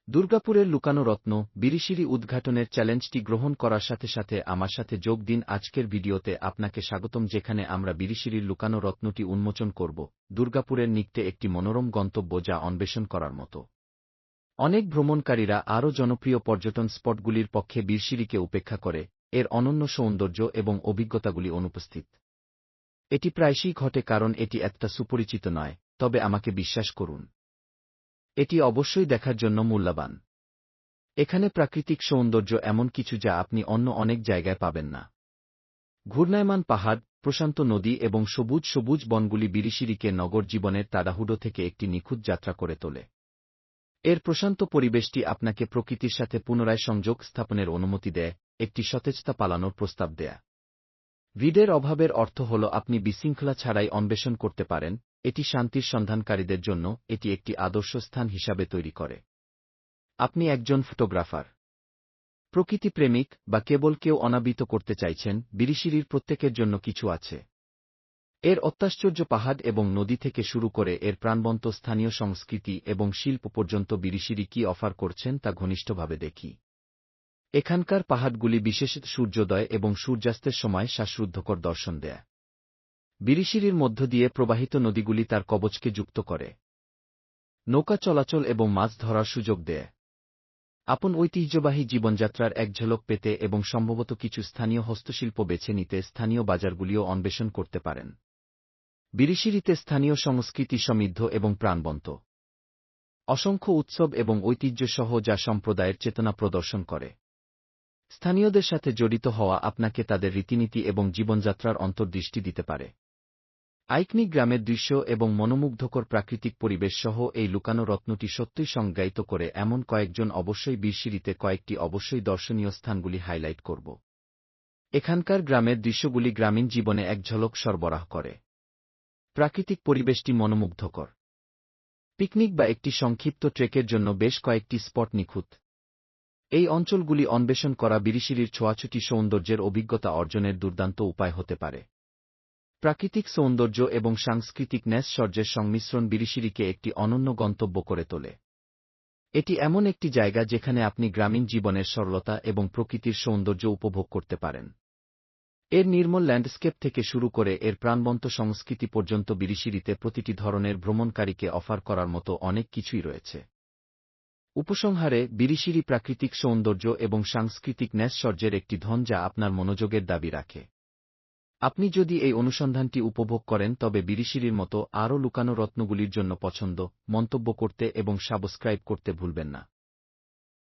দুর্গাপুরের লুকানো রত্ন বিরিশিরি উদ্ঘাটনের চ্যালেঞ্জটি গ্রহণ করার সাথে সাথে আমার সাথে যোগ দিন। আজকের ভিডিওতে আপনাকে স্বাগতম, যেখানে আমরা বিরিশিরির লুকানো রত্নটি উন্মোচন করব। দুর্গাপুরের নিকটে একটি মনোরম গন্তব্য যা অন্বেষণ করার মতো। অনেক ভ্রমণকারীরা আরও জনপ্রিয় পর্যটন স্পটগুলির পক্ষে বিরিশিরিকে উপেক্ষা করে, এর অনন্য সৌন্দর্য এবং অভিজ্ঞতাগুলি অনুপস্থিত। এটি প্রায়শই ঘটে কারণ এটি এতটা সুপরিচিত নয়, তবে আমাকে বিশ্বাস করুন, এটি অবশ্যই দেখার জন্য মূল্যবান। এখানে প্রাকৃতিক সৌন্দর্য এমন কিছু যা আপনি অন্য অনেক জায়গায় পাবেন না। ঘূর্ণায়মান পাহাড়, প্রশান্ত নদী এবং সবুজ সবুজ বনগুলি বিরিশিরিকে নগর জীবনের তাড়াহুড়ো থেকে একটি নিখুঁত যাত্রা করে তোলে। এর প্রশান্ত পরিবেশটি আপনাকে প্রকৃতির সাথে পুনরায় সংযোগ স্থাপনের অনুমতি দেয়, একটি সতেজতা পালানোর প্রস্তাব দেয়া। ভিড়ের অভাবের অর্থ হল আপনি বিশৃঙ্খলা ছাড়াই অন্বেষণ করতে পারেন। এটি শান্তির সন্ধানকারীদের জন্য এটি একটি আদর্শ স্থান হিসাবে তৈরি করে। আপনি একজন ফটোগ্রাফার, প্রকৃতিপ্রেমিক বা কেবল কেউ অনাবৃত করতে চাইছেন, বিরিশিরির প্রত্যেকের জন্য কিছু আছে। এর অত্যাশ্চর্য পাহাড় এবং নদী থেকে শুরু করে এর প্রাণবন্ত স্থানীয় সংস্কৃতি এবং শিল্প পর্যন্ত বিরিশিরি কি অফার করছেন তা ঘনিষ্ঠভাবে দেখি। এখানকার পাহাড়গুলি বিশেষত সূর্যোদয় এবং সূর্যাস্তের সময় শ্বাসরুদ্ধকর দর্শন দেয়। বিরিশিরির মধ্য দিয়ে প্রবাহিত নদীগুলি তার কবচকে যুক্ত করে, নৌকা চলাচল এবং মাছ ধরার সুযোগ দেয়। আপন ঐতিহ্যবাহী জীবনযাত্রার এক ঝলক পেতে এবং সম্ভবত কিছু স্থানীয় হস্তশিল্প বেছে নিতে স্থানীয় বাজারগুলিও অন্বেষণ করতে পারেন। বিরিশিরিতে স্থানীয় সংস্কৃতি সমৃদ্ধ এবং প্রাণবন্ত। অসংখ্য উৎসব এবং ঐতিহ্য সহ যা সম্প্রদায়ের চেতনা প্রদর্শন করে। স্থানীয়দের সাথে জড়িত হওয়া আপনাকে তাদের রীতিনীতি এবং জীবনযাত্রার অন্তর্দৃষ্টি দিতে পারে। আইকনিক গ্রামের দৃশ্য এবং মনোমুগ্ধকর প্রাকৃতিক পরিবেশ সহ এই লুকানো রত্নটি সত্যই সংজ্ঞায়িত করে এমন কয়েকজন অবশ্যই বিরিশিরিতে কয়েকটি অবশ্যই দর্শনীয় স্থানগুলি হাইলাইট করব। এখানকার গ্রামের দৃশ্যগুলি গ্রামীণ জীবনে এক ঝলক সরবরাহ করে। প্রাকৃতিক পরিবেশটি মনোমুগ্ধকর। পিকনিক বা একটি সংক্ষিপ্ত ট্রেকের জন্য বেশ কয়েকটি স্পট নিখুঁত। এই অঞ্চলগুলি অন্বেষণ করা বিরিশিরির ছোঁয়াছুটি সৌন্দর্যের অভিজ্ঞতা অর্জনের দুর্দান্ত উপায় হতে পারে। প্রাকৃতিক সৌন্দর্য এবং সাংস্কৃতিক নৈশ্বর্যের সংমিশ্রণ বিরিশিরিকে একটি অনন্য গন্তব্য করে তোলে। এটি এমন একটি জায়গা যেখানে আপনি গ্রামীণ জীবনের সরলতা এবং প্রকৃতির সৌন্দর্য উপভোগ করতে পারেন। এর নির্মল ল্যান্ডস্কেপ থেকে শুরু করে এর প্রাণবন্ত সংস্কৃতি পর্যন্ত বিরিশিরিতে প্রতিটি ধরনের ভ্রমণকারীকে অফার করার মতো অনেক কিছুই রয়েছে। উপসংহারে, বিরিশিরি প্রাকৃতিক সৌন্দর্য এবং সাংস্কৃতিক নৈশ্বর্যের একটি ধন যা আপনার মনোযোগের দাবি রাখে। আপনি যদি এই অনুসন্ধানটি উপভোগ করেন তবে বিরিশিরির মতো আরও লুকানো রত্নগুলির জন্য পছন্দ, মন্তব্য করতে এবং সাবস্ক্রাইব করতে ভুলবেন না।